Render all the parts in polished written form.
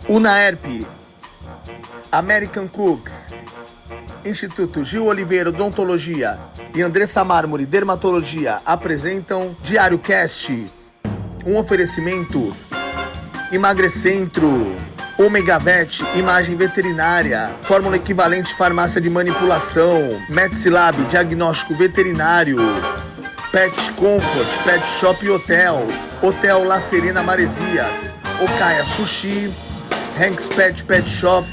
Unaerp, American Cooks, Instituto Gil Oliveira Odontologia e Andressa Mármore Dermatologia apresentam Diário Cast, um oferecimento Emagrecentro, Ômega Vet, Imagem Veterinária, Fórmula Equivalente Farmácia de Manipulação, Metsilab, Diagnóstico Veterinário, Pet Comfort, Pet Shop e Hotel, Hotel La Serena Maresias, Okaya Sushi, Hanks Pet Shop,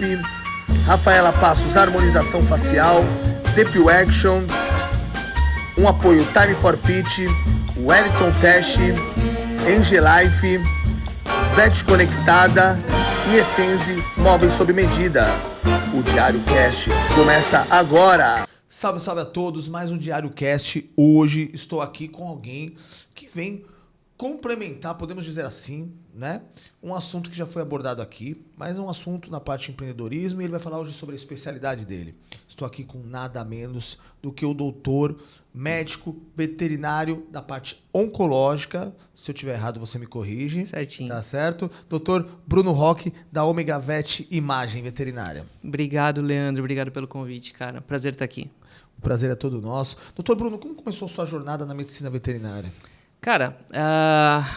Rafaela Passos Harmonização Facial, Depil Action, um apoio Time for Fit, Wellington Test, Engelife, Vet Conectada e Essenze Móveis sob Medida. O Diário Cast começa agora. Salve, salve a todos, mais um Diário Cast. Hoje estou aqui com alguém que vem complementar, podemos dizer assim, né? Um assunto que já foi abordado aqui, mas é um assunto na parte de empreendedorismo e ele vai falar hoje sobre a especialidade dele. Estou aqui com nada menos do que o doutor médico veterinário da parte oncológica. Se eu tiver errado, você me corrige. Certinho. Tá certo? Doutor Bruno Roque, da Ômega Vet Imagem Veterinária. Obrigado, Leandro. Obrigado pelo convite, cara. Prazer estar aqui. O prazer é todo nosso. Doutor Bruno, como começou a sua jornada na medicina veterinária? Cara,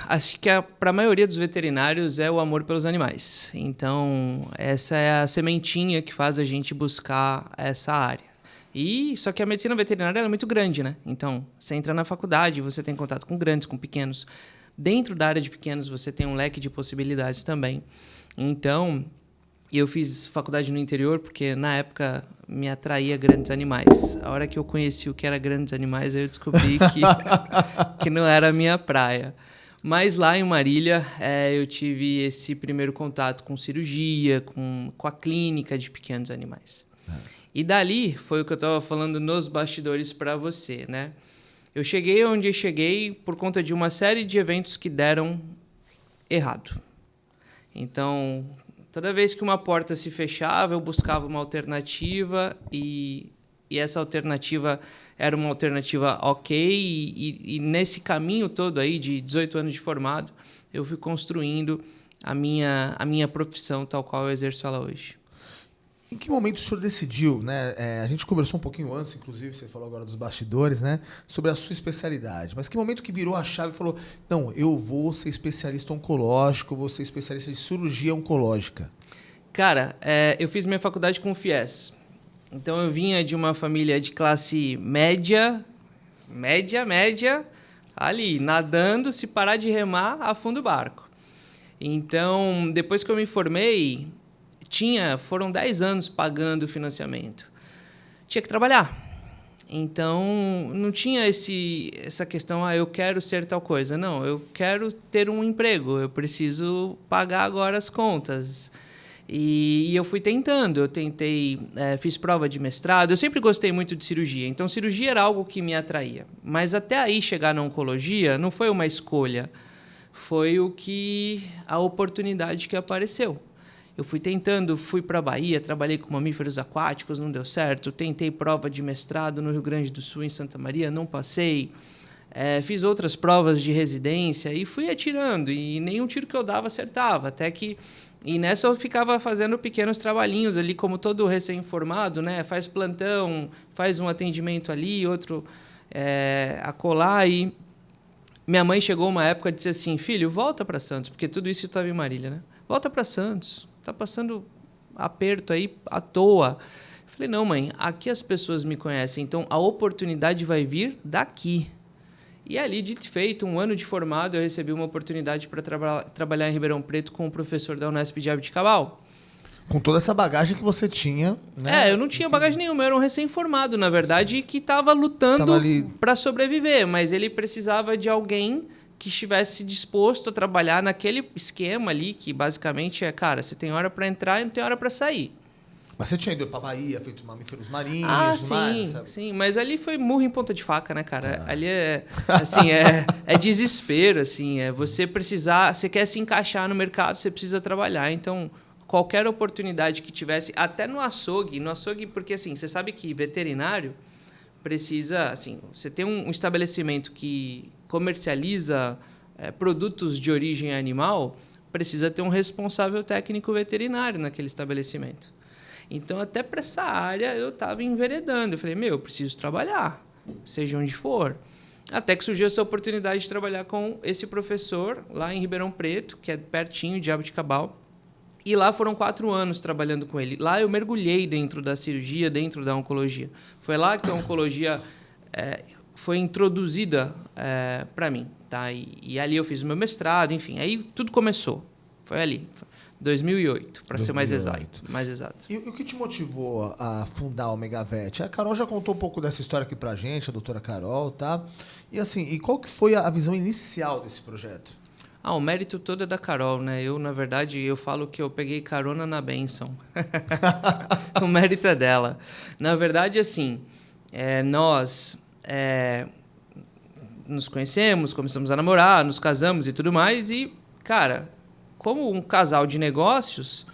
acho que para a maioria dos veterinários é o amor pelos animais. Então, essa é a sementinha que faz a gente buscar essa área. Só que a medicina veterinária ela é muito grande, né? Então, você entra na faculdade, você tem contato com grandes, com pequenos. Dentro da área de pequenos, você tem um leque de possibilidades também. Então, eu fiz faculdade no interior porque, na época, me atraía grandes animais. A hora que eu conheci o que era grandes animais, aí eu descobri que não era a minha praia. Mas lá em Marília, eu tive esse primeiro contato com cirurgia, com a clínica de pequenos animais. E dali, foi o que eu estava falando nos bastidores para você, né? Eu cheguei onde eu cheguei por conta de uma série de eventos que deram errado. Então, toda vez que uma porta se fechava, eu buscava uma alternativa e essa alternativa era uma alternativa ok. E nesse caminho todo aí, de 18 anos de formado, eu fui construindo a minha profissão tal qual eu exerço ela hoje. Em que momento o senhor decidiu, né? A gente conversou um pouquinho antes, inclusive, você falou agora dos bastidores, né? Sobre a sua especialidade. Mas que momento que virou a chave e falou, não, eu vou ser especialista oncológico, vou ser especialista de cirurgia oncológica? Cara, eu fiz minha faculdade com o FIES. Então, eu vinha de uma família de classe média, ali, nadando, se parar de remar, afunda o barco. Então, depois que eu me formei, foram 10 anos pagando o financiamento. Tinha que trabalhar. Então, não tinha essa questão, eu quero ser tal coisa. Não, eu quero ter um emprego, eu preciso pagar agora as contas. E eu fui tentando, fiz prova de mestrado, eu sempre gostei muito de cirurgia, então cirurgia era algo que me atraía. Mas até aí chegar na oncologia não foi uma escolha, foi a oportunidade que apareceu. Eu fui tentando, fui para a Bahia, trabalhei com mamíferos aquáticos, não deu certo. Tentei prova de mestrado no Rio Grande do Sul, em Santa Maria, não passei. Fiz outras provas de residência e fui atirando. E nenhum tiro que eu dava acertava. E nessa eu ficava fazendo pequenos trabalhinhos ali, como todo recém-formado, né? Faz plantão, faz um atendimento ali, outro acolá. E minha mãe chegou uma época e disse assim, filho, volta para Santos, porque tudo isso eu estava em Marília, né? Volta para Santos. Tá passando aperto aí à toa. Falei, não, mãe, aqui as pessoas me conhecem, então a oportunidade vai vir daqui. E ali, dito e feito, 1 ano de formado, eu recebi uma oportunidade para trabalhar em Ribeirão Preto com o professor da Unesp de Jabuticabal. Com toda essa bagagem que você tinha, né? Eu não tinha bagagem nenhuma, eu era um recém-formado, na verdade, que estava lutando para sobreviver, mas ele precisava de alguém que estivesse disposto a trabalhar naquele esquema ali, que basicamente cara, você tem hora para entrar e não tem hora para sair. Mas você tinha ido para Bahia, feito mamíferos marinhos, sim, mas ali foi murro em ponta de faca, né, cara? Ali é desespero, assim, você quer se encaixar no mercado, você precisa trabalhar, então qualquer oportunidade que tivesse, até no açougue, porque assim, você sabe que veterinário precisa, assim, você tem um estabelecimento que comercializa produtos de origem animal, precisa ter um responsável técnico veterinário naquele estabelecimento. Então, até para essa área, eu estava enveredando. Eu falei, eu preciso trabalhar, seja onde for. Até que surgiu essa oportunidade de trabalhar com esse professor lá em Ribeirão Preto, que é pertinho de Jaboticabal. E lá foram 4 anos trabalhando com ele. Lá eu mergulhei dentro da cirurgia, dentro da oncologia. Foi lá que a oncologia foi introduzida para mim. Tá? E ali eu fiz o meu mestrado, enfim. Aí tudo começou. Foi ali. 2008, para ser mais exato. E o que te motivou a fundar a Omegavet? A Carol já contou um pouco dessa história aqui pra gente, a doutora Carol, tá? E assim, qual que foi a visão inicial desse projeto? O mérito todo é da Carol, né? Eu, na verdade, eu falo que eu peguei carona na bênção. O mérito é dela. Na verdade, assim, nós nos conhecemos, começamos a namorar, nos casamos e tudo mais. E, cara, como um casal de negócios,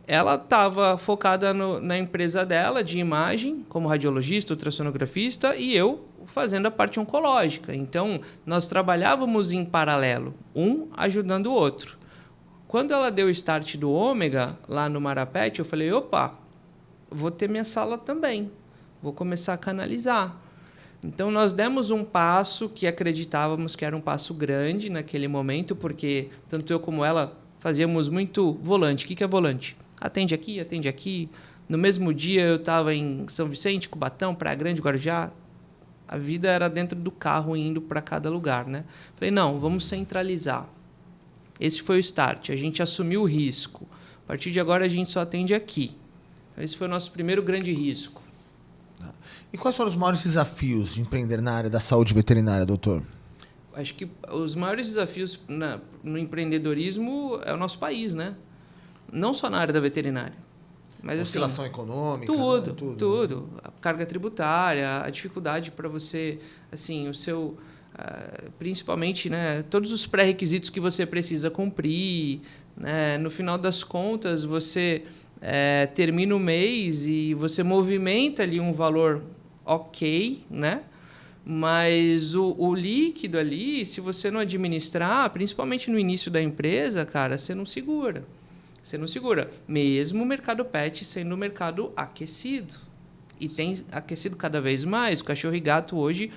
ela estava focada na empresa dela de imagem, como radiologista, ultrassonografista, e eu fazendo a parte oncológica. Então, nós trabalhávamos em paralelo, um ajudando o outro. Quando ela deu o start do Ômega, lá no Marapet, eu falei, opa, vou ter minha sala também, vou começar a canalizar. Então, nós demos um passo que acreditávamos que era um passo grande naquele momento, porque tanto eu como ela fazíamos muito volante. O que é volante? Atende aqui. No mesmo dia, eu estava em São Vicente, Cubatão, Praia Grande, Guarujá. A vida era dentro do carro, indo para cada lugar, né? Falei, não, vamos centralizar. Esse foi o start. A gente assumiu o risco. A partir de agora, a gente só atende aqui. Então, esse foi o nosso primeiro grande risco. E quais foram os maiores desafios de empreender na área da saúde veterinária, doutor? Acho que os maiores desafios no empreendedorismo é o nosso país, né? Não só na área da veterinária. Mas, oscilação assim, econômica. Tudo. A carga tributária, a dificuldade para você, assim, o seu... principalmente, né, todos os pré-requisitos que você precisa cumprir. Né? No final das contas, você termina o mês e você movimenta ali um valor ok, né? Mas o líquido ali, se você não administrar, principalmente no início da empresa, cara, você não segura. Mesmo o mercado pet sendo um mercado aquecido. E tem aquecido cada vez mais. O cachorro e gato hoje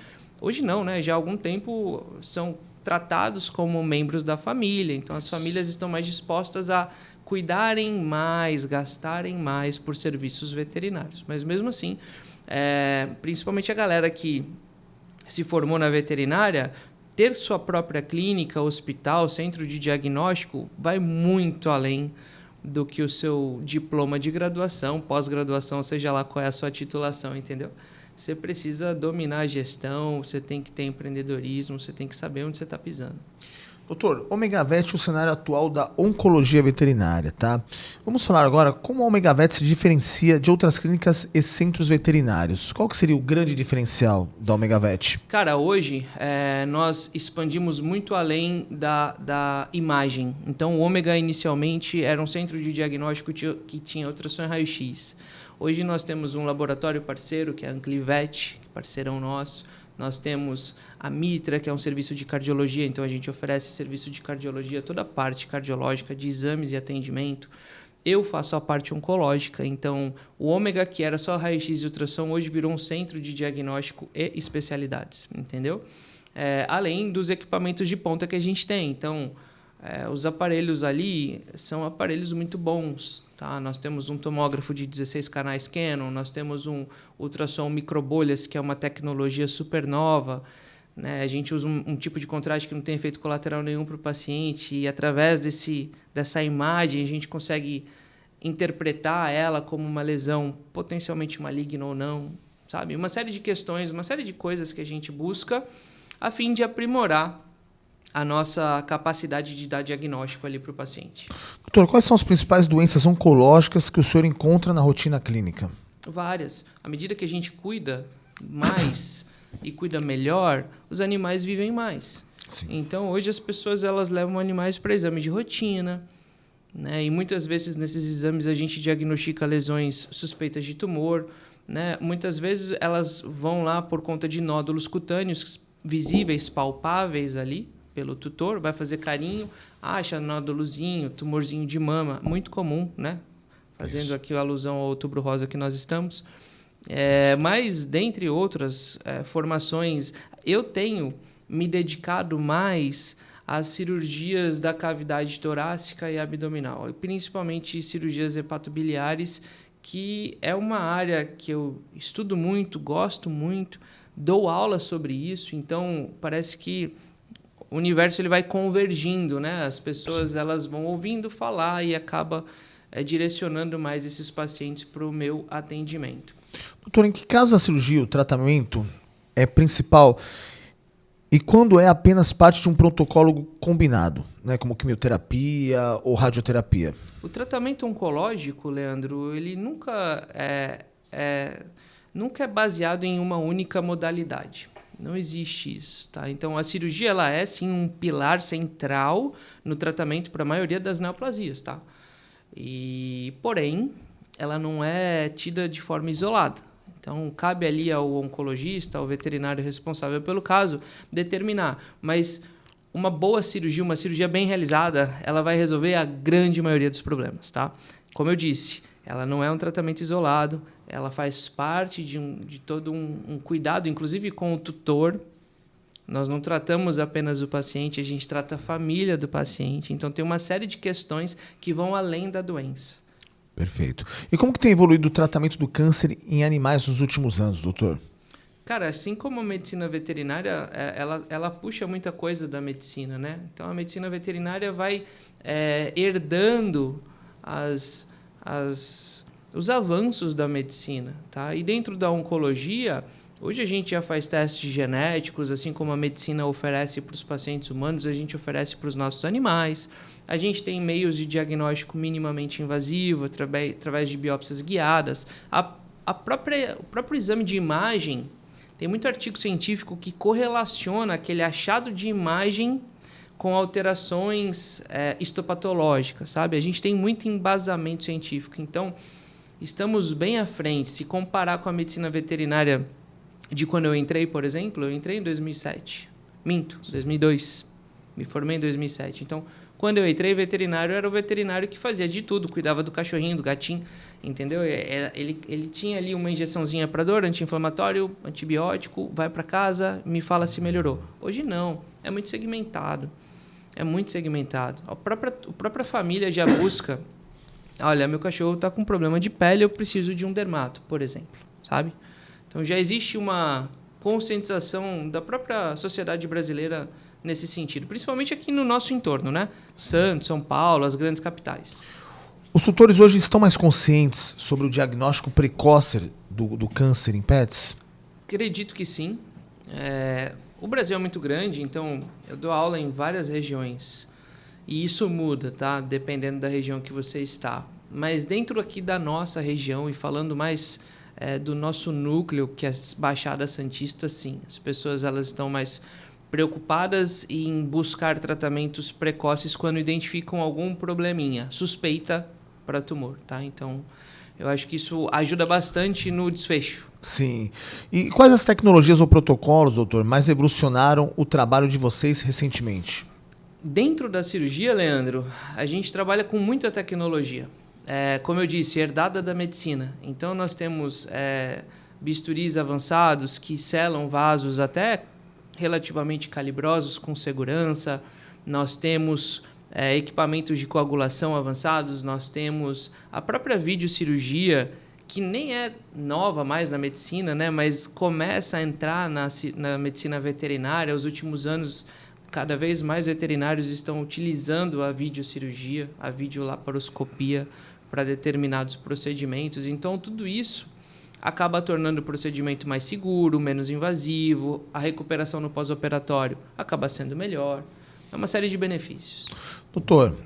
não, né? Já há algum tempo são tratados como membros da família. Então, as famílias estão mais dispostas a cuidarem mais, gastarem mais por serviços veterinários. Mas, mesmo assim, principalmente a galera que se formou na veterinária, ter sua própria clínica, hospital, centro de diagnóstico, vai muito além do que o seu diploma de graduação, pós-graduação, seja lá qual é a sua titulação, entendeu? Você precisa dominar a gestão, você tem que ter empreendedorismo, você tem que saber onde você está pisando. Doutor, Omegavet é o cenário atual da oncologia veterinária, tá? Vamos falar agora como a Omegavet se diferencia de outras clínicas e centros veterinários. Qual que seria o grande diferencial da Omegavet? Cara, hoje nós expandimos muito além da imagem. Então, o Ômega inicialmente era um centro de diagnóstico que tinha ultrassom e raio-x. Hoje nós temos um laboratório parceiro, que é a Anclivet, parceirão nosso. Nós temos a Mitra, que é um serviço de cardiologia, então a gente oferece serviço de cardiologia, toda a parte cardiológica, de exames e atendimento. Eu faço a parte oncológica, então o Ômega, que era só raio-x e ultrassom, hoje virou um centro de diagnóstico e especialidades, entendeu? Além dos equipamentos de ponta que a gente tem. Então, os aparelhos ali são aparelhos muito bons. Tá? Nós temos um tomógrafo de 16 canais Canon, nós temos um ultrassom microbolhas, que é uma tecnologia super nova. Né? A gente usa um tipo de contraste que não tem efeito colateral nenhum para o paciente e, através dessa imagem, a gente consegue interpretar ela como uma lesão potencialmente maligna ou não. Sabe? Uma série de questões, uma série de coisas que a gente busca a fim de aprimorar a nossa capacidade de dar diagnóstico ali para o paciente. Doutor, quais são as principais doenças oncológicas que o senhor encontra na rotina clínica? Várias. À medida que a gente cuida mais e cuida melhor, os animais vivem mais. Sim. Então, hoje as pessoas elas levam animais para exame de rotina, né? E muitas vezes nesses exames a gente diagnostica lesões suspeitas de tumor, né? Muitas vezes elas vão lá por conta de nódulos cutâneos visíveis, palpáveis ali, pelo tutor, vai fazer carinho, acha nódulozinho, tumorzinho de mama, muito comum, né? Fazendo aqui a alusão ao Outubro Rosa que nós estamos. Mas, dentre outras formações, eu tenho me dedicado mais às cirurgias da cavidade torácica e abdominal, e principalmente cirurgias hepatobiliares, que é uma área que eu estudo muito, gosto muito, dou aula sobre isso, então parece que o universo ele vai convergindo, né? As pessoas elas vão ouvindo falar e acaba direcionando mais esses pacientes para o meu atendimento. Doutor, em que caso a cirurgia, o tratamento é principal e quando é apenas parte de um protocolo combinado, né, como quimioterapia ou radioterapia? O tratamento oncológico, Leandro, ele nunca é baseado em uma única modalidade. Não existe isso, tá? Então, a cirurgia ela é, sim, um pilar central no tratamento para a maioria das neoplasias, tá? Porém, ela não é tida de forma isolada. Então, cabe ali ao oncologista, ao veterinário responsável pelo caso, determinar. Mas uma boa cirurgia, uma cirurgia bem realizada, ela vai resolver a grande maioria dos problemas, tá? Como eu disse, ela não é um tratamento isolado, ela faz parte de todo um cuidado, inclusive com o tutor. Nós não tratamos apenas o paciente, a gente trata a família do paciente. Então, tem uma série de questões que vão além da doença. Perfeito. E como que tem evoluído o tratamento do câncer em animais nos últimos anos, doutor? Cara, assim como a medicina veterinária, ela puxa muita coisa da medicina, né? Então, a medicina veterinária vai herdando os avanços da medicina, tá? E dentro da oncologia, hoje a gente já faz testes genéticos, assim como a medicina oferece para os pacientes humanos, a gente oferece para os nossos animais. A gente tem meios de diagnóstico minimamente invasivo, através de biópsias guiadas. O próprio exame de imagem, tem muito artigo científico que correlaciona aquele achado de imagem com alterações histopatológicas, sabe? A gente tem muito embasamento científico. Então, estamos bem à frente. Se comparar com a medicina veterinária de quando eu entrei, por exemplo, eu entrei em 2007. 2002. Me formei em 2007. Então, quando eu entrei, veterinário era o veterinário que fazia de tudo, cuidava do cachorrinho, do gatinho, entendeu? Ele tinha ali uma injeçãozinha para dor, anti-inflamatório, antibiótico, vai para casa, me fala se melhorou. Hoje não, é muito segmentado. É muito segmentado. A própria família já busca, olha, meu cachorro está com problema de pele, eu preciso de um dermato, por exemplo, sabe? Então já existe uma conscientização da própria sociedade brasileira nesse sentido, principalmente aqui no nosso entorno, né? Santos, São Paulo, as grandes capitais. Os tutores hoje estão mais conscientes sobre o diagnóstico precoce do câncer em pets? Acredito que sim. O Brasil é muito grande, então eu dou aula em várias regiões. E isso muda, tá? Dependendo da região que você está. Mas dentro aqui da nossa região, e falando mais do nosso núcleo, que é a Baixada Santista, sim. As pessoas elas estão mais preocupadas em buscar tratamentos precoces quando identificam algum probleminha, suspeita para tumor, tá? Então, eu acho que isso ajuda bastante no desfecho. Sim. E quais as tecnologias ou protocolos, doutor, mais evolucionaram o trabalho de vocês recentemente? Dentro da cirurgia, Leandro, a gente trabalha com muita tecnologia. Como eu disse, herdada da medicina. Então, nós temos bisturis avançados que selam vasos até relativamente calibrosos, com segurança. Nós temos equipamentos de coagulação avançados, nós temos a própria videocirurgia, que nem é nova mais na medicina, né? Mas começa a entrar na medicina veterinária. Nos últimos anos, cada vez mais veterinários estão utilizando a videocirurgia, a videolaparoscopia para determinados procedimentos. Então, tudo isso acaba tornando o procedimento mais seguro, menos invasivo, a recuperação no pós-operatório acaba sendo melhor. É uma série de benefícios. Doutor,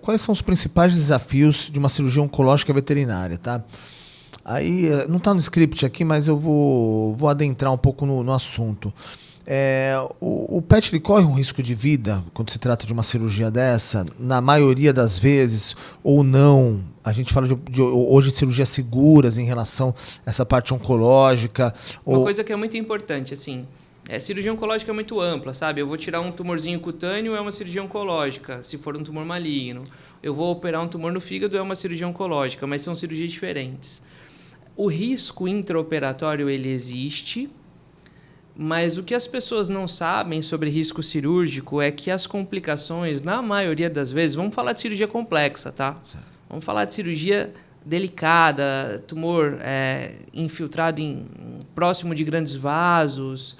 quais são os principais desafios de uma cirurgia oncológica veterinária, tá? Aí, não está no script aqui, mas eu vou adentrar um pouco no assunto. O pet ele corre um risco de vida quando se trata de uma cirurgia dessa? Na maioria das vezes, ou não? A gente fala de hoje cirurgias seguras em relação a essa parte oncológica. Uma coisa que é muito importante, assim, Cirurgia oncológica é muito ampla, sabe? Eu vou tirar um tumorzinho cutâneo, é uma cirurgia oncológica, se for um tumor maligno. Eu vou operar um tumor no fígado, é uma cirurgia oncológica, mas são cirurgias diferentes. O risco intraoperatório, ele existe, mas o que as pessoas não sabem sobre risco cirúrgico é que as complicações, na maioria das vezes, vamos falar de cirurgia complexa, tá? Certo. Vamos falar de cirurgia delicada, tumor infiltrado próximo de grandes vasos.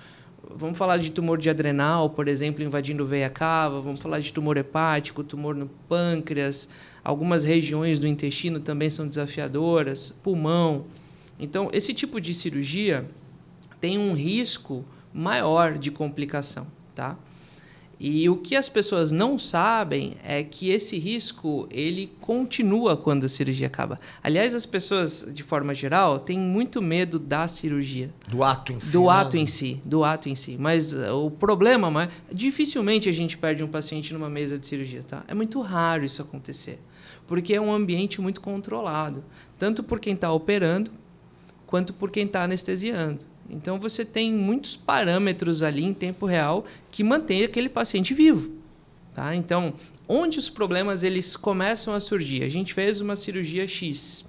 Vamos falar de tumor de adrenal, por exemplo, invadindo veia cava. Vamos falar de tumor hepático, tumor no pâncreas. Algumas regiões do intestino também são desafiadoras, pulmão. Então, esse tipo de cirurgia tem um risco maior de complicação, tá? E o que as pessoas não sabem é que esse risco ele continua quando a cirurgia acaba. Aliás, as pessoas, de forma geral, têm muito medo da cirurgia. Do ato em si. Do ato em si. Mas o problema, dificilmente a gente perde um paciente numa mesa de cirurgia, tá? É muito raro isso acontecer, porque é um ambiente muito controlado, tanto por quem está operando, quanto por quem está anestesiando. Então, você tem muitos parâmetros ali em tempo real que mantém aquele paciente vivo. Tá? Então, onde os problemas eles começam a surgir? A gente fez uma cirurgia X,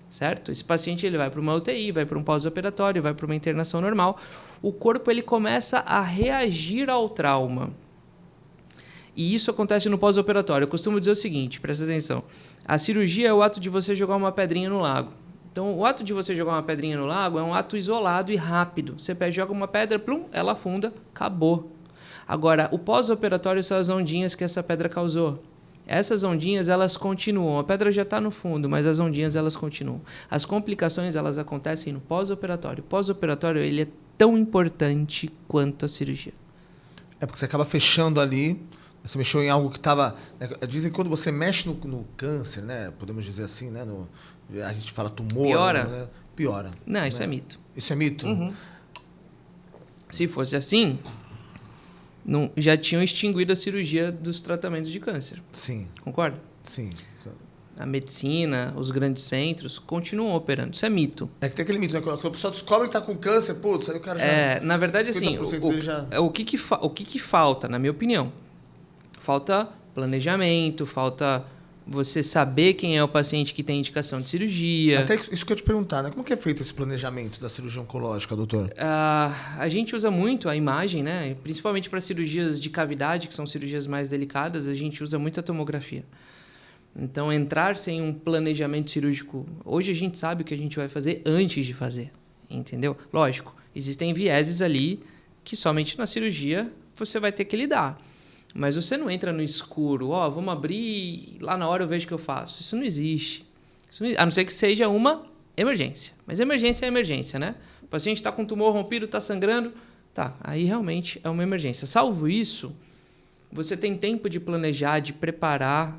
certo? Esse paciente ele vai para uma UTI, vai para um pós-operatório, vai para uma internação normal. O corpo ele começa a reagir ao trauma. E isso acontece no pós-operatório. Eu costumo dizer o seguinte, presta atenção. A cirurgia é o ato de você jogar uma pedrinha no lago. Então, o ato de você jogar uma pedrinha no lago é um ato isolado e rápido. Você joga uma pedra, plum, ela afunda, acabou. Agora, o pós-operatório são as ondinhas que essa pedra causou. Essas ondinhas, elas continuam. A pedra já está no fundo, mas as ondinhas, elas continuam. As complicações, elas acontecem no pós-operatório. O pós-operatório, ele é tão importante quanto a cirurgia. É porque você acaba fechando ali, você mexeu em algo que estava... Dizem que quando você mexe no câncer, né? Podemos dizer assim, né? A gente fala tumor. Piora? Né? Piora. Não, isso né? é mito. Isso é mito? Uhum. Se fosse assim, não, já tinham extinguido a cirurgia dos tratamentos de câncer. Sim. Concorda? Sim. A medicina, os grandes centros continuam operando. Isso é mito. É que tem aquele mito, né? Quando a pessoa descobre que está com câncer, putz, aí o cara já... Na verdade, assim, o que falta, na minha opinião? Falta planejamento, falta você saber quem é o paciente que tem indicação de cirurgia. Até isso que eu ia te perguntar, né? Como que é feito esse planejamento da cirurgia oncológica, doutor? A gente usa muito a imagem, né? Principalmente para cirurgias de cavidade, que são cirurgias mais delicadas, a gente usa muito a tomografia. Então, entrar sem um planejamento cirúrgico... Hoje a gente sabe o que a gente vai fazer antes de fazer, entendeu? Lógico, existem vieses ali que somente na cirurgia você vai ter que lidar. Mas você não entra no escuro, vamos abrir e lá na hora eu vejo o que eu faço. Isso não existe. A não ser que seja uma emergência. Mas emergência é emergência, né? O paciente está com tumor rompido, está sangrando, tá, aí realmente é uma emergência. Salvo isso, você tem tempo de planejar, de preparar,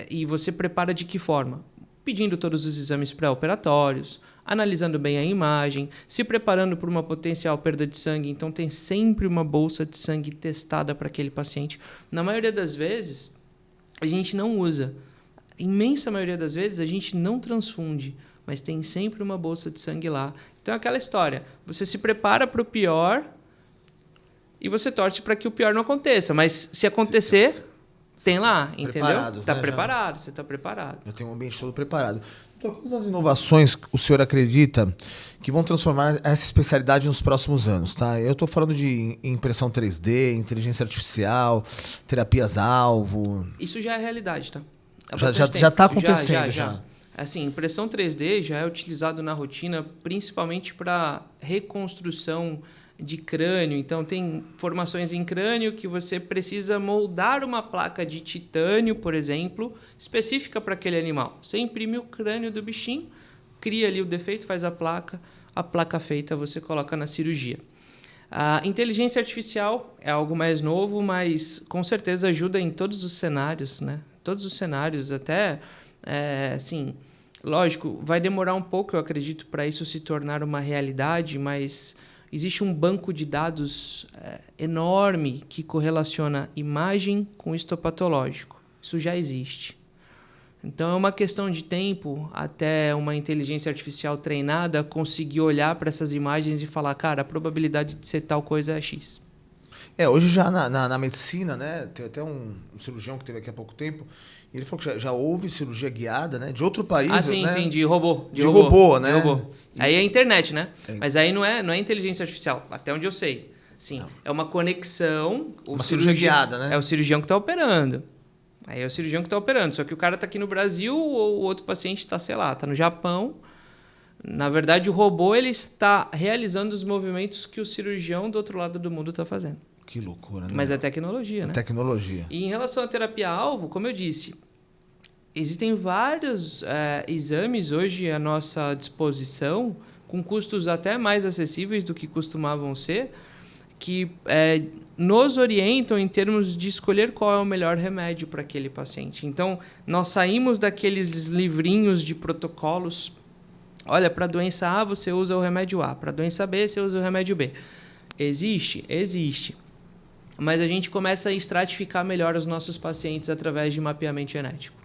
e você prepara de que forma? Pedindo todos os exames pré-operatórios, analisando bem a imagem, se preparando para uma potencial perda de sangue. Então, tem sempre uma bolsa de sangue testada para aquele paciente. Na maioria das vezes, a gente não usa. A imensa maioria das vezes, a gente não transfunde, mas tem sempre uma bolsa de sangue lá. Então, é aquela história. Você se prepara para o pior e você torce para que o pior não aconteça. Mas, se acontecer... Tem lá, entendeu? Está preparado, você está preparado. Já tem um ambiente todo preparado. Então, quais as inovações o senhor acredita que vão transformar essa especialidade nos próximos anos? Tá? Eu estou falando de impressão 3D, inteligência artificial, terapias-alvo. Isso já é realidade, tá? Já está acontecendo. Já. Assim, impressão 3D já é utilizado na rotina principalmente para reconstrução de crânio. Então, tem formações em crânio que você precisa moldar uma placa de titânio, por exemplo, específica para aquele animal. Você imprime o crânio do bichinho, cria ali o defeito, faz a placa feita você coloca na cirurgia. A inteligência artificial é algo mais novo, mas com certeza ajuda em todos os cenários, né? Todos os cenários, até, assim, lógico, vai demorar um pouco, eu acredito, para isso se tornar uma realidade, mas existe um banco de dados enorme que correlaciona imagem com histopatológico. Isso já existe. Então é uma questão de tempo até uma inteligência artificial treinada conseguir olhar para essas imagens e falar, cara, a probabilidade de ser tal coisa é X. Hoje já na medicina, né? Tem até um cirurgião que teve aqui há pouco tempo, e ele falou que já houve cirurgia guiada, né? De outro país, sim, né? sim, de robô. De robô, né? De robô. Aí é a internet, né? Mas aí não é inteligência artificial, até onde eu sei. Sim, não. É uma conexão... Uma cirurgia guiada, né? É o cirurgião que está operando. Aí é o cirurgião que está operando. Só que o cara está aqui no Brasil ou o outro paciente está, sei lá, está no Japão. Na verdade, o robô ele está realizando os movimentos que o cirurgião do outro lado do mundo está fazendo. Que loucura, né? Mas é tecnologia, né? Tecnologia. E em relação à terapia-alvo, como eu disse, existem vários exames hoje à nossa disposição, com custos até mais acessíveis do que costumavam ser, que nos orientam em termos de escolher qual é o melhor remédio para aquele paciente. Então, nós saímos daqueles livrinhos de protocolos. Olha, para a doença A você usa o remédio A, para a doença B você usa o remédio B. Existe? Existe. Mas a gente começa a estratificar melhor os nossos pacientes através de mapeamento genético.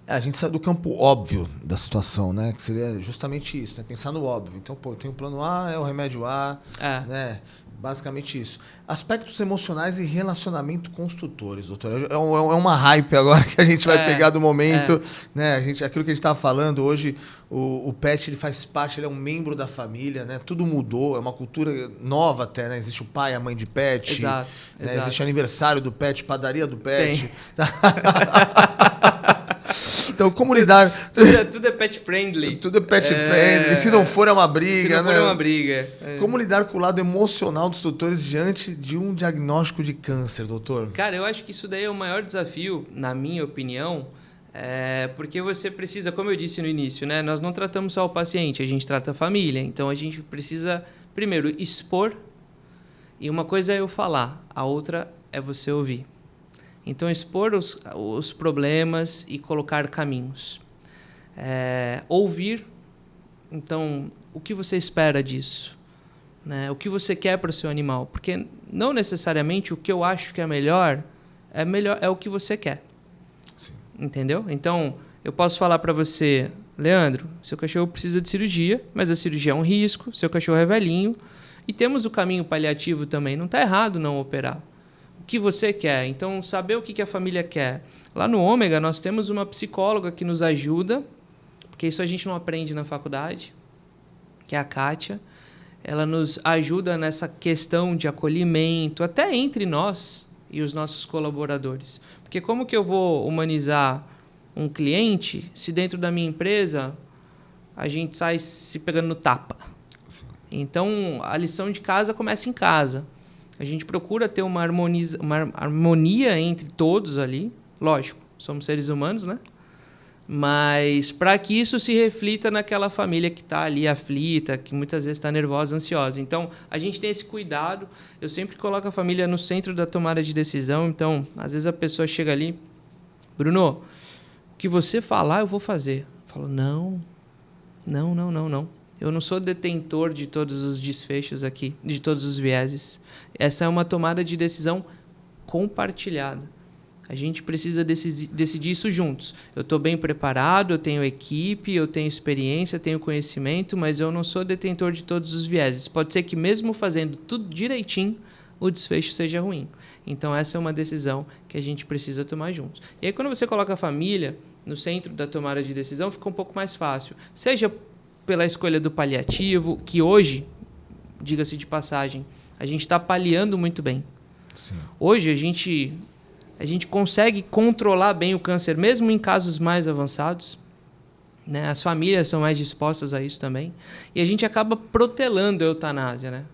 A gente sai do campo óbvio da situação, né? Que seria justamente isso, né? Pensar no óbvio. Então, tem o plano A, é o remédio A, né? Basicamente isso. Aspectos emocionais e relacionamento com os tutores, doutor. É uma hype agora que a gente vai pegar do momento. Né? Aquilo que a gente estava falando hoje, o pet ele faz parte, ele é um membro da família, né? Tudo mudou, é uma cultura nova até, né? Existe o pai, a mãe de pet. Exato. Né? Existe aniversário do pet, padaria do pet. Então, como lidar... Tudo é pet friendly. Tudo é pet friendly. Se não for, é uma briga, Se não for, é uma briga. Como lidar com o lado emocional dos tutores diante de um diagnóstico de câncer, doutor? Cara, eu acho que isso daí é o maior desafio, na minha opinião, porque você precisa, como eu disse no início, né? Nós não tratamos só o paciente, a gente trata a família. Então, a gente precisa, primeiro, expor. E uma coisa é eu falar, a outra é você ouvir. Então, expor os problemas e colocar caminhos. Ouvir, então, o que você espera disso? Né? O que você quer para o seu animal? Porque não necessariamente o que eu acho que é melhor é o que você quer. Sim. Entendeu? Então, eu posso falar para você, Leandro, seu cachorro precisa de cirurgia, mas a cirurgia é um risco, seu cachorro é velhinho, e temos o caminho paliativo também. Não está errado não operar. O que você quer. Então, saber o que a família quer. Lá no Ômega, nós temos uma psicóloga que nos ajuda, porque isso a gente não aprende na faculdade, que é a Kátia. Ela nos ajuda nessa questão de acolhimento, até entre nós e os nossos colaboradores. Porque como que eu vou humanizar um cliente se dentro da minha empresa a gente sai se pegando no tapa? Sim. Então, a lição de casa começa em casa. A gente procura ter uma harmonia entre todos ali. Lógico, somos seres humanos, né? Mas para que isso se reflita naquela família que está ali aflita, que muitas vezes está nervosa, ansiosa. Então, a gente tem esse cuidado. Eu sempre coloco a família no centro da tomada de decisão. Então, às vezes a pessoa chega ali, Bruno, o que você falar, eu vou fazer. Eu falo, não. Eu não sou detentor de todos os desfechos aqui, de todos os vieses. Essa é uma tomada de decisão compartilhada. A gente precisa decidir isso juntos. Eu estou bem preparado, eu tenho equipe, eu tenho experiência, tenho conhecimento, mas eu não sou detentor de todos os vieses. Pode ser que mesmo fazendo tudo direitinho, o desfecho seja ruim. Então, essa é uma decisão que a gente precisa tomar juntos. E aí, quando você coloca a família no centro da tomada de decisão, fica um pouco mais fácil. Seja pela escolha do paliativo, que hoje, diga-se de passagem, a gente está paliando muito bem. Sim. Hoje, a gente consegue controlar bem o câncer, mesmo em casos mais avançados. Né? As famílias são mais dispostas a isso também. E a gente acaba protelando a eutanásia. Né?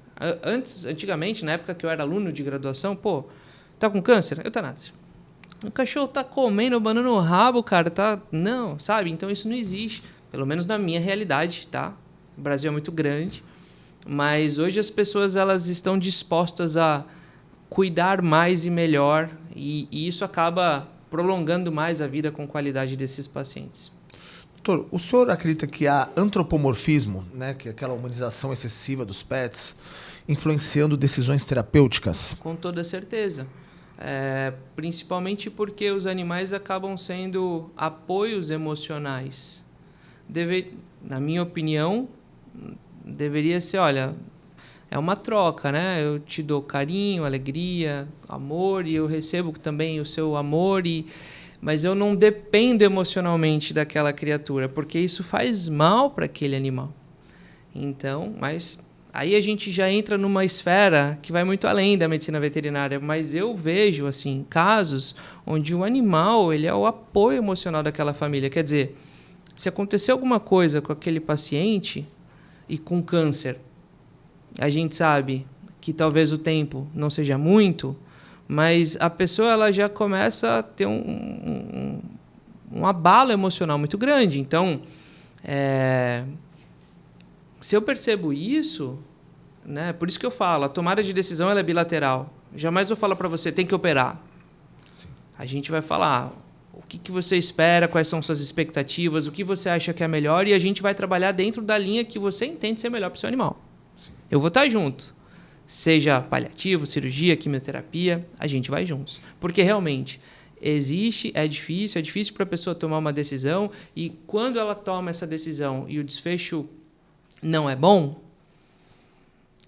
Antigamente, na época que eu era aluno de graduação, tá com câncer? Eutanásia. O cachorro tá comendo, abanando o rabo, cara. Não, sabe? Então isso não existe. Pelo menos na minha realidade, tá? O Brasil é muito grande. Mas hoje as pessoas elas estão dispostas a cuidar mais e melhor. E isso acaba prolongando mais a vida com qualidade desses pacientes. Doutor, o senhor acredita que há antropomorfismo, né, que é aquela humanização excessiva dos pets, influenciando decisões terapêuticas? Com toda certeza. Principalmente porque os animais acabam sendo apoios emocionais. Na minha opinião, deveria ser, olha, é uma troca, né? Eu te dou carinho, alegria, amor, e eu recebo também o seu amor, mas eu não dependo emocionalmente daquela criatura, porque isso faz mal para aquele animal. Então, mas aí a gente já entra numa esfera que vai muito além da medicina veterinária, mas eu vejo assim casos onde o animal ele é o apoio emocional daquela família. Quer dizer, se acontecer alguma coisa com aquele paciente e com câncer, a gente sabe que talvez o tempo não seja muito, mas a pessoa ela já começa a ter um abalo emocional muito grande. Então, se eu percebo isso, né, por isso que eu falo, a tomada de decisão ela é bilateral. Jamais vou falar para você, tem que operar. Sim. A gente vai falar o que você espera, quais são suas expectativas, o que você acha que é melhor, e a gente vai trabalhar dentro da linha que você entende ser melhor para o seu animal. Sim. Eu vou estar junto. Seja paliativo, cirurgia, quimioterapia, a gente vai juntos. Porque realmente é difícil para a pessoa tomar uma decisão, e quando ela toma essa decisão e o desfecho não é bom,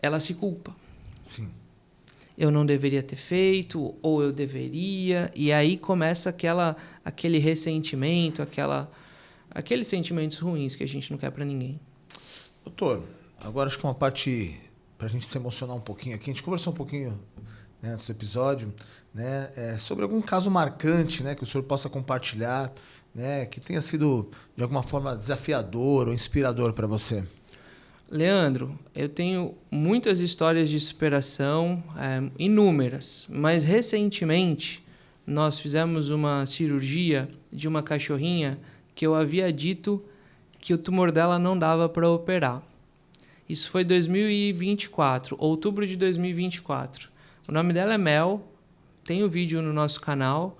ela se culpa. Sim. Eu não deveria ter feito, ou eu deveria, e aí começa aquele ressentimento, aqueles sentimentos ruins que a gente não quer para ninguém. Doutor, agora acho que é uma parte para a gente se emocionar um pouquinho aqui. A gente conversou um pouquinho, né, nesse episódio, né, sobre algum caso marcante, né, que o senhor possa compartilhar, né, que tenha sido de alguma forma desafiador ou inspirador para você. Leandro, eu tenho muitas histórias de superação, inúmeras, mas recentemente nós fizemos uma cirurgia de uma cachorrinha que eu havia dito que o tumor dela não dava para operar. Isso foi 2024, outubro de 2024. O nome dela é Mel, tem o vídeo no nosso canal.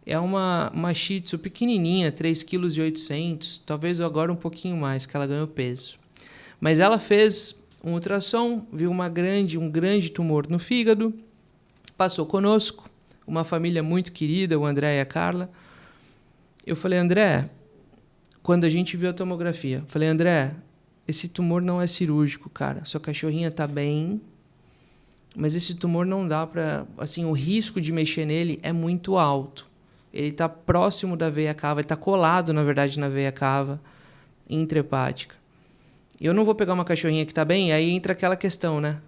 É uma Shih Tzu pequenininha, 3,8 kg, talvez agora um pouquinho mais, que ela ganhou peso. Mas ela fez um ultrassom, viu um grande tumor no fígado, passou conosco, uma família muito querida, o André e a Carla. Eu falei, André, quando a gente viu a tomografia, falei, André, esse tumor não é cirúrgico, cara. Sua cachorrinha está bem, mas esse tumor não dá para... Assim, o risco de mexer nele é muito alto. Ele está próximo da veia cava, ele está colado, na verdade, na veia cava intrahepática. Eu não vou pegar uma cachorrinha que está bem, aí entra aquela questão, né?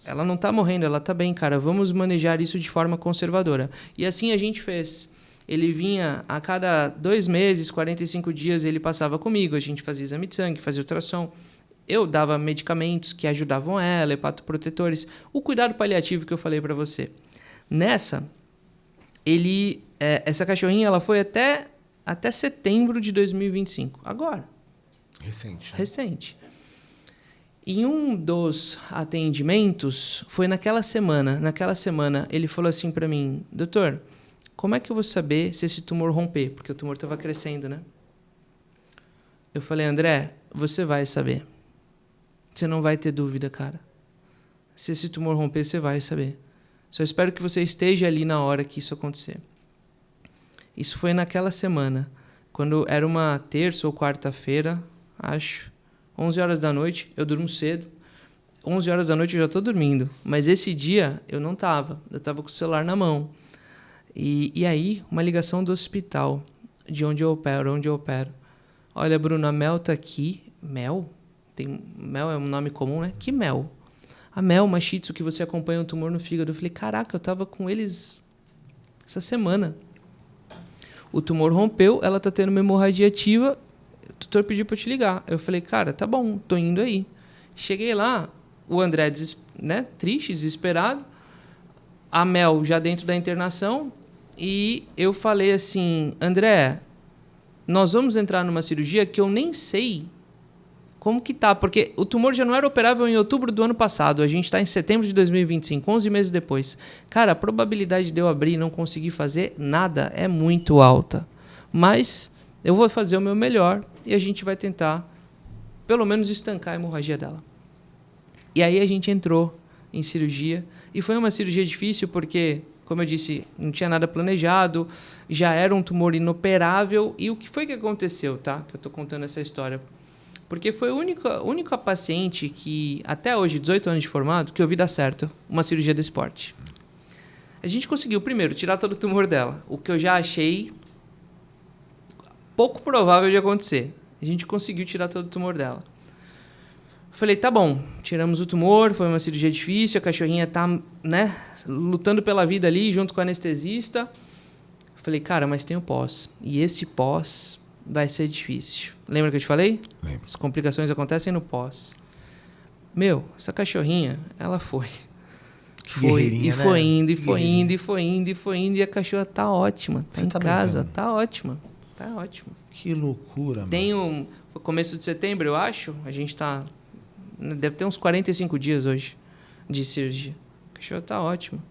Ela não está morrendo, ela está bem, cara. Vamos manejar isso de forma conservadora. E assim a gente fez. Ele vinha a cada 2 meses, 45 dias, ele passava comigo. A gente fazia exame de sangue, fazia ultrassom. Eu dava medicamentos que ajudavam ela, hepatoprotetores. O cuidado paliativo que eu falei para você. Nessa, essa cachorrinha ela foi até setembro de 2025. Agora. Recente. Né? Recente. Em um dos atendimentos, foi naquela semana. Naquela semana, ele falou assim para mim, doutor, como é que eu vou saber se esse tumor romper? Porque o tumor estava crescendo, né? Eu falei, André, você vai saber. Você não vai ter dúvida, cara. Se esse tumor romper, você vai saber. Só espero que você esteja ali na hora que isso acontecer. Isso foi naquela semana, quando era uma terça ou quarta-feira, acho. 11 horas da noite, eu durmo cedo. 11 horas da noite eu já estou dormindo. Mas esse dia eu não estava. Eu estava com o celular na mão. E aí, uma ligação do hospital, de onde eu opero. Olha, Bruno, a Mel está aqui. Mel? Mel é um nome comum, né? Que Mel? A Mel, uma Shih Tzu que você acompanha um tumor no fígado. Eu falei, caraca, eu estava com eles essa semana. O tumor rompeu, ela está tendo uma hemorragia ativa. O tutor pediu para eu te ligar. Eu falei, cara, tá bom, tô indo aí. Cheguei lá, o André, triste, desesperado. A Mel já dentro da internação. E eu falei assim, André, nós vamos entrar numa cirurgia que eu nem sei como que tá. Porque o tumor já não era operável em outubro do ano passado. A gente está em setembro de 2025, 11 meses depois. Cara, a probabilidade de eu abrir e não conseguir fazer nada é muito alta. Mas eu vou fazer o meu melhor e a gente vai tentar, pelo menos, estancar a hemorragia dela. E aí a gente entrou em cirurgia. E foi uma cirurgia difícil porque Como eu disse, não tinha nada planejado, já era um tumor inoperável. E o que foi que aconteceu, tá? Que eu tô contando essa história. Porque foi a única paciente que, até hoje, 18 anos de formado, que eu vi dar certo uma cirurgia desse porte. A gente conseguiu, primeiro, tirar todo o tumor dela. O que eu já achei pouco provável de acontecer. A gente conseguiu tirar todo o tumor dela. Falei, tá bom, tiramos o tumor, foi uma cirurgia difícil, a cachorrinha tá, né, lutando pela vida ali, junto com o anestesista. Falei, cara, mas tem o pós. E esse pós vai ser difícil. Lembra que eu te falei? Lembro. As complicações acontecem no pós. Meu, essa cachorrinha, ela foi. Foi, e foi indo, e foi indo, e foi indo, e foi indo, e a cachorra tá ótima. Tá em casa, tá ótima. Tá ótima. Que loucura, mano. Foi começo de setembro, eu acho. A gente tá... Deve ter uns 45 dias hoje de cirurgia. A cachorra tá ótima.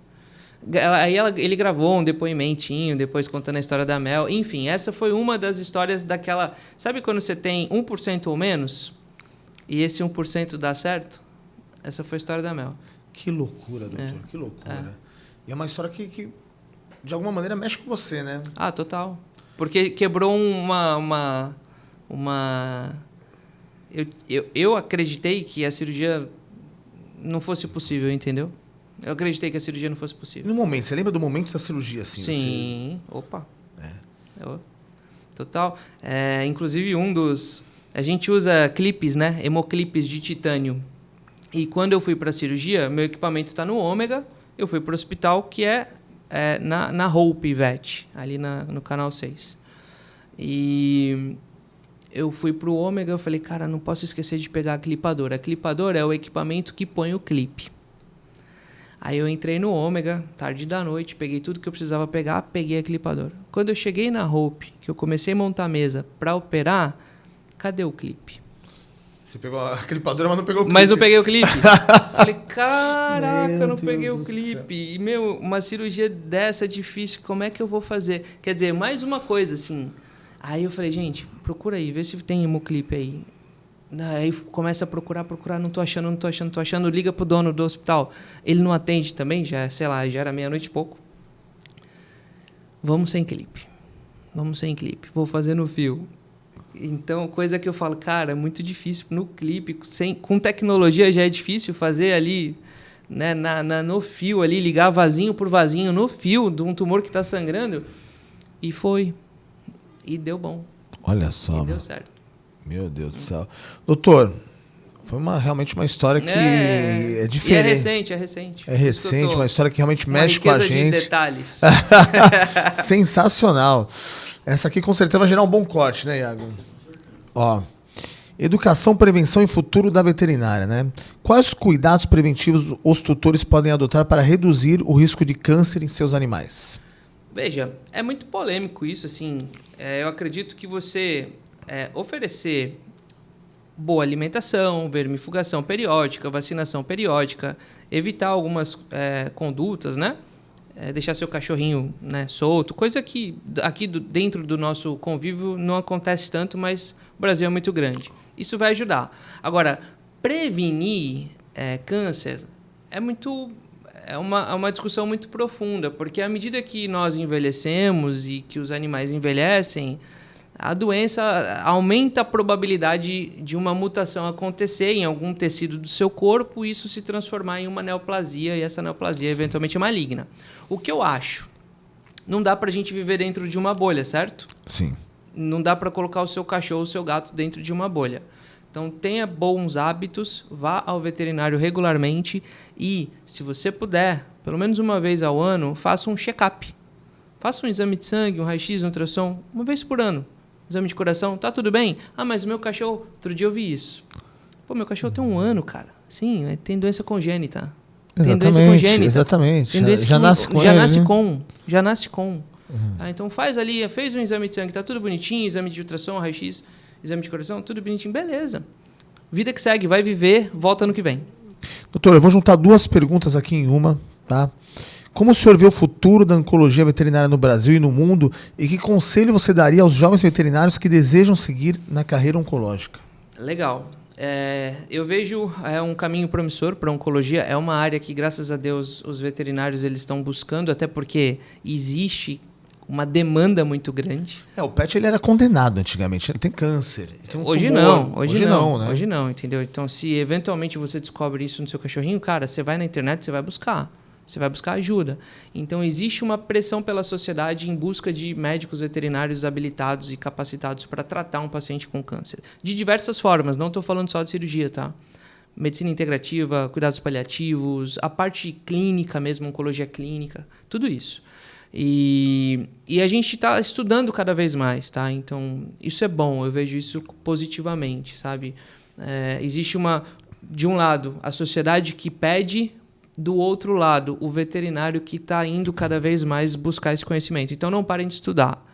Ele gravou um depoimentinho, depois contando a história da Mel. Enfim, essa foi uma das histórias daquela... Sabe quando você tem 1% ou menos? E esse 1% dá certo? Essa foi a história da Mel. Que loucura, doutor. Que loucura. E é uma história que, de alguma maneira, mexe com você, né? Ah, total. Porque quebrou uma... Eu acreditei que a cirurgia não fosse possível, entendeu? Eu acreditei que a cirurgia não fosse possível. No momento, você lembra do momento da cirurgia? Assim, sim. Você... Opa. Total. Inclusive, a gente usa clipes, né? Hemoclipes de titânio. E quando eu fui para a cirurgia, meu equipamento está no Ômega. Eu fui para o hospital, que é na Hope Vet, ali no canal 6. E... eu fui pro Ômega, eu falei, cara, não posso esquecer de pegar a clipadora. A clipadora é o equipamento que põe o clipe. Aí eu entrei no Ômega, tarde da noite, peguei tudo que eu precisava pegar, peguei a clipadora. Quando eu cheguei na Hope, que eu comecei a montar a mesa para operar, cadê o clipe? Você pegou a clipadora, mas não pegou o clipe. Mas não peguei o clipe. Falei, caraca, eu não peguei o clipe. E, meu, uma cirurgia dessa é difícil, como é que eu vou fazer? Quer dizer, mais uma coisa, assim... Aí eu falei, gente, procura aí, vê se tem hemoclipe aí. Aí começa a procurar, não tô achando. Liga pro dono do hospital. Ele não atende também, já era meia-noite e pouco. Vamos sem clipe. Vou fazer no fio. Então, coisa que eu falo, cara, é muito difícil no clipe. Com tecnologia já é difícil fazer ali, né, no fio ali, ligar vasinho por vasinho no fio de um tumor que tá sangrando. E foi. E deu bom. Olha só. E deu certo. Meu Deus do céu. Doutor, foi realmente uma história que é diferente. E é recente. É recente, uma história que realmente mexe com a gente. De detalhes. Sensacional. Essa aqui com certeza vai gerar um bom corte, né, Iago? Ó, educação, prevenção e futuro da veterinária, né? Quais cuidados preventivos os tutores podem adotar para reduzir o risco de câncer em seus animais? Veja, é muito polêmico isso, assim. Eu acredito que você oferecer boa alimentação, vermifugação periódica, vacinação periódica, evitar algumas condutas, né? Deixar seu cachorrinho, né, solto, coisa que aqui dentro do nosso convívio não acontece tanto, mas o Brasil é muito grande. Isso vai ajudar. Agora, prevenir câncer é uma discussão muito profunda, porque à medida que nós envelhecemos e que os animais envelhecem, a doença aumenta a probabilidade de uma mutação acontecer em algum tecido do seu corpo e isso se transformar em uma neoplasia, e essa neoplasia eventualmente é maligna. O que eu acho? Não dá para a gente viver dentro de uma bolha, certo? Sim. Não dá para colocar o seu cachorro, o seu gato dentro de uma bolha. Então, tenha bons hábitos, vá ao veterinário regularmente e, se você puder, pelo menos uma vez ao ano, faça um check-up. Faça um exame de sangue, um raio-x, um ultrassom, uma vez por ano. Exame de coração, tá tudo bem? Ah, mas meu cachorro... Outro dia eu vi isso. Pô, meu cachorro tem 1 ano, cara. Sim, tem doença congênita. Tem doença congênita. Exatamente. Já nasce com. Já nasce com. Tá? Então fez um exame de sangue, tá tudo bonitinho, exame de ultrassom, raio-x, exame de coração, tudo bonitinho, beleza. Vida que segue, vai viver, volta ano que vem. Doutor, eu vou juntar 2 perguntas aqui em uma, tá? Como o senhor vê o futuro da oncologia veterinária no Brasil e no mundo e que conselho você daria aos jovens veterinários que desejam seguir na carreira oncológica? Legal. Eu vejo um caminho promissor para a oncologia. É uma área que, graças a Deus, os veterinários eles estão buscando, até porque existe uma demanda muito grande. O pet ele era condenado antigamente, ele tem câncer. Ele tem Hoje tumor. não, hoje não, né? Hoje não, entendeu? Então, se eventualmente você descobre isso no seu cachorrinho, cara, você vai na internet, você vai buscar. Você vai buscar ajuda. Então, existe uma pressão pela sociedade em busca de médicos veterinários habilitados e capacitados para tratar um paciente com câncer. De diversas formas, não estou falando só de cirurgia, tá? Medicina integrativa, cuidados paliativos, a parte clínica mesmo, oncologia clínica, tudo isso. E a gente está estudando cada vez mais, tá? Então, isso é bom, eu vejo isso positivamente, sabe? Existe de um lado, a sociedade que pede, do outro lado, o veterinário que está indo cada vez mais buscar esse conhecimento. Então, não parem de estudar.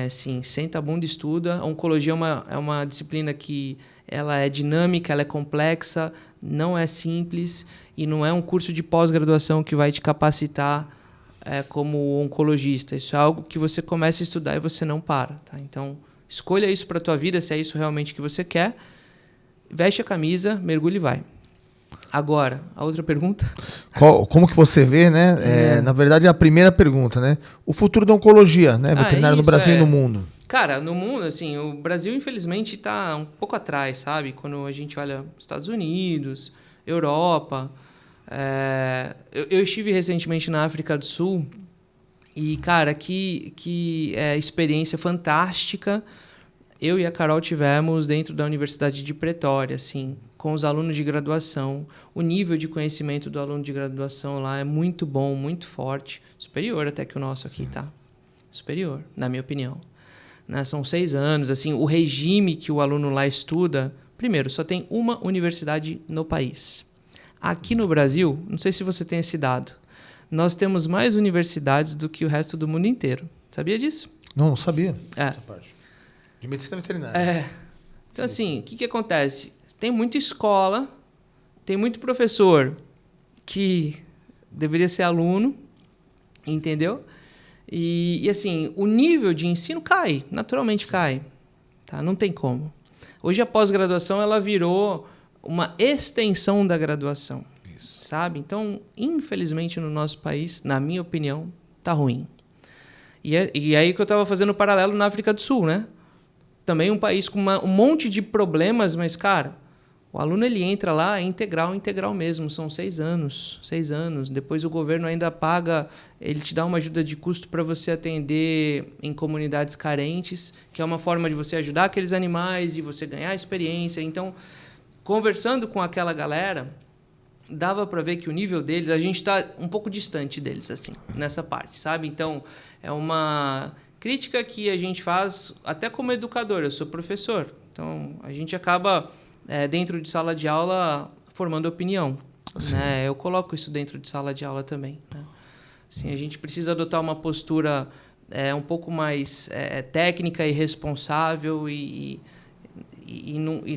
Sim, senta a bunda e estuda. A oncologia é uma disciplina que ela é dinâmica, ela é complexa, não é simples e não é um curso de pós-graduação que vai te capacitar como oncologista. Isso é algo que você começa a estudar e você não para. Tá? Então, escolha isso para a tua vida, se é isso realmente que você quer. Veste a camisa, mergulhe e vai. Agora, a outra pergunta? Como que você vê, né? Na verdade, é a primeira pergunta, né? O futuro da oncologia, né? Veterinário no Brasil e no mundo. Cara, no mundo, assim, o Brasil, infelizmente, está um pouco atrás, sabe? Quando a gente olha Estados Unidos, Europa. Eu estive recentemente na África do Sul e, cara, que experiência fantástica eu e a Carol tivemos dentro da Universidade de Pretória, assim, com os alunos de graduação. O nível de conhecimento do aluno de graduação lá é muito bom, muito forte, superior até que o nosso aqui, tá? Superior, na minha opinião. São 6 anos, assim, o regime que o aluno lá estuda, primeiro, só tem uma universidade no país. Aqui no Brasil, não sei se você tem esse dado, nós temos mais universidades do que o resto do mundo inteiro. Sabia disso? Não sabia essa parte. De medicina veterinária. Então, assim, o que acontece? Tem muita escola, tem muito professor que deveria ser aluno, entendeu? E assim, o nível de ensino cai, naturalmente cai. Tá? Não tem como. Hoje a pós-graduação ela virou uma extensão da graduação. Isso. Sabe? Então, infelizmente, no nosso país, na minha opinião, tá ruim. E aí que eu estava fazendo o paralelo na África do Sul, né? Também um país com um monte de problemas, mas, cara, o aluno ele entra lá, é integral mesmo, são 6 anos. 6 anos. Depois o governo ainda paga, ele te dá uma ajuda de custo para você atender em comunidades carentes, que é uma forma de você ajudar aqueles animais e você ganhar experiência. Então, conversando com aquela galera, dava para ver que o nível deles, a gente está um pouco distante deles, assim, nessa parte, sabe? Então, é uma crítica que a gente faz até como educador. Eu sou professor, então a gente acaba dentro de sala de aula formando opinião, né? Eu coloco isso dentro de sala de aula também, né? Assim, a gente precisa adotar uma postura um pouco mais técnica e responsável e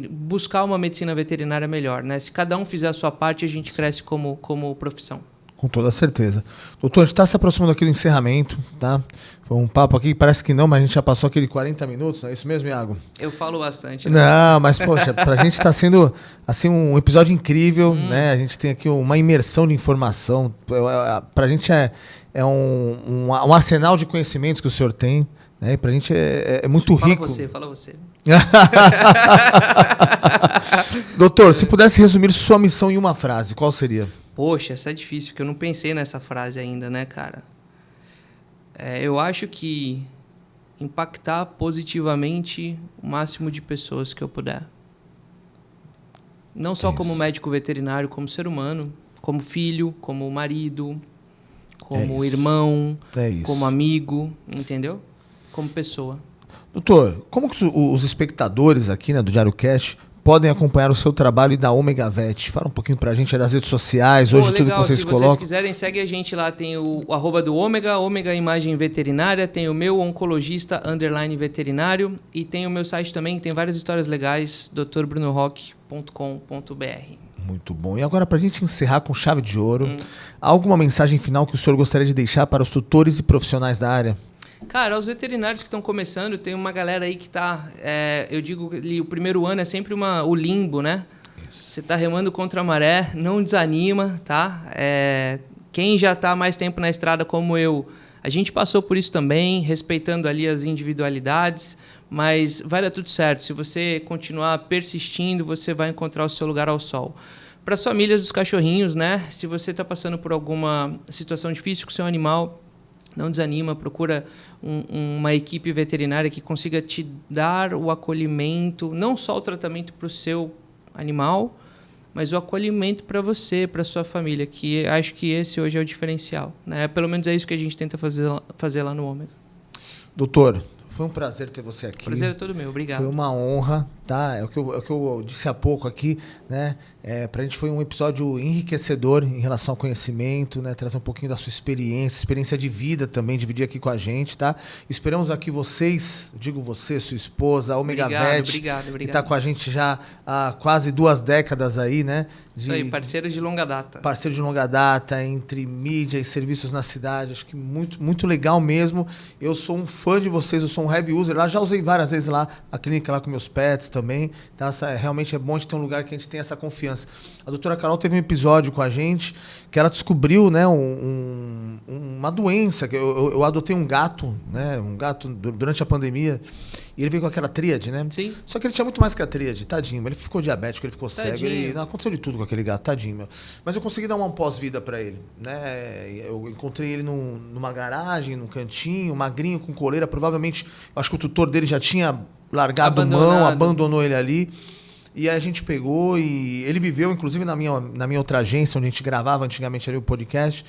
buscar uma medicina veterinária melhor, né? Se cada um fizer a sua parte, a gente cresce como profissão. Com toda certeza. Doutor, a gente está se aproximando aqui do encerramento, tá? Foi um papo aqui, parece que não, mas a gente já passou aquele 40 minutos, não é isso mesmo, Iago? Eu falo bastante. Né? Não, mas, poxa, pra gente está sendo assim, um episódio incrível, né? A gente tem aqui uma imersão de informação. Pra gente é um arsenal de conhecimentos que o senhor tem, né? Pra gente é muito rico. Fala você. Doutor, se pudesse resumir sua missão em uma frase, qual seria? Poxa, essa é difícil, porque eu não pensei nessa frase ainda, né, cara? Eu acho que impactar positivamente o máximo de pessoas que eu puder. Não só como médico veterinário, como ser humano, como filho, como marido, como irmão, como amigo, entendeu? Como pessoa. Doutor, como que os espectadores aqui, né, do Diário Cash podem acompanhar o seu trabalho e da Omega Vet? Fala um pouquinho pra gente das redes sociais, hoje legal, tudo que vocês colocam. Se vocês quiserem, segue a gente lá, tem o @ do Omega Imagem Veterinária, tem o meu oncologista _veterinário e tem o meu site também, que tem várias histórias legais, drbrunorrock.com.br. Muito bom. E agora, pra gente encerrar com chave de ouro, alguma mensagem final que o senhor gostaria de deixar para os tutores e profissionais da área? Cara, os veterinários que estão começando, tem uma galera aí que tá... eu digo que o primeiro ano é sempre o limbo, né? Você está remando contra a maré, não desanima, tá? Quem já está há mais tempo na estrada como eu, a gente passou por isso também, respeitando ali as individualidades, mas vai dar tudo certo. Se você continuar persistindo, você vai encontrar o seu lugar ao sol. Para as famílias dos cachorrinhos, né? Se você está passando por alguma situação difícil com o seu animal, não desanima, procura uma equipe veterinária que consiga te dar o acolhimento, não só o tratamento para o seu animal, mas o acolhimento para você, para sua família, que acho que esse hoje é o diferencial, né? Pelo menos é isso que a gente tenta fazer lá no Ômega. Doutor, foi um prazer ter você aqui. O prazer é todo meu, obrigado. Foi uma honra, tá? É o que eu disse há pouco aqui, né? Pra gente foi um episódio enriquecedor em relação ao conhecimento, né? Trazer um pouquinho da sua experiência de vida também, dividir aqui com a gente, tá? Esperamos aqui vocês, digo você, sua esposa, a Omega Vet, obrigado. que tá com a gente já há quase 2 décadas aí, né? Isso aí, parceiros de longa data. Parceiro de longa data, entre mídia e serviços na cidade. Acho que muito, muito legal mesmo. Eu sou um fã de vocês, eu sou um heavy user lá. Já usei várias vezes lá a clínica lá com meus pets também. Tá? Realmente é bom de ter um lugar que a gente tem essa confiança. A doutora Carol teve um episódio com a gente que ela descobriu, né, uma doença. Eu adotei um gato, né, durante a pandemia. E ele veio com aquela tríade, né? Sim. Só que ele tinha muito mais que a tríade, tadinho. Ele ficou diabético, ele ficou cego. Aconteceu de tudo com aquele gato, tadinho, meu. Mas eu consegui dar uma pós-vida pra ele, né? Eu encontrei ele numa garagem, num cantinho, magrinho, com coleira. Provavelmente, eu acho que o tutor dele já tinha largado mão, abandonou ele ali. E aí a gente pegou e ele viveu, inclusive, na minha outra agência, onde a gente gravava antigamente ali o podcast.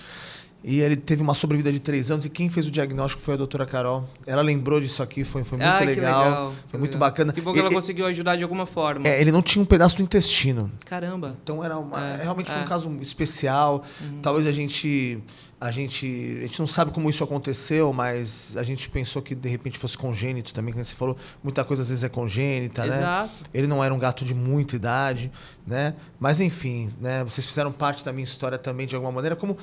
E ele teve uma sobrevida de 3 anos e quem fez o diagnóstico foi a doutora Carol. Ela lembrou disso aqui, foi muito legal. Foi muito bacana. Que bom que ela conseguiu ajudar de alguma forma. Ele não tinha um pedaço do intestino. Caramba. Então realmente foi um caso especial. Talvez a gente não sabe como isso aconteceu, mas a gente pensou que de repente fosse congênito também, como você falou, muita coisa às vezes é congênita, né? Exato. Ele não era um gato de muita idade, né? Mas enfim, né? Vocês fizeram parte da minha história também de alguma maneira, como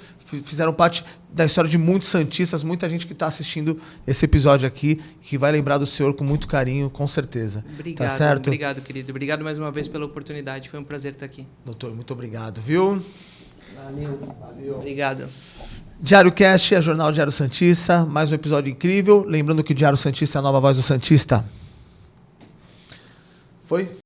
fizeram parte da história de muitos santistas, muita gente que está assistindo esse episódio aqui, que vai lembrar do senhor com muito carinho, com certeza. Obrigado, tá certo? Obrigado, querido. Obrigado mais uma vez pela oportunidade, foi um prazer estar aqui. Doutor, muito obrigado, viu? Valeu. Obrigado. Diário Cast é Jornal Diário Santista, mais um episódio incrível. Lembrando que o Diário Santista é a nova voz do Santista. Foi?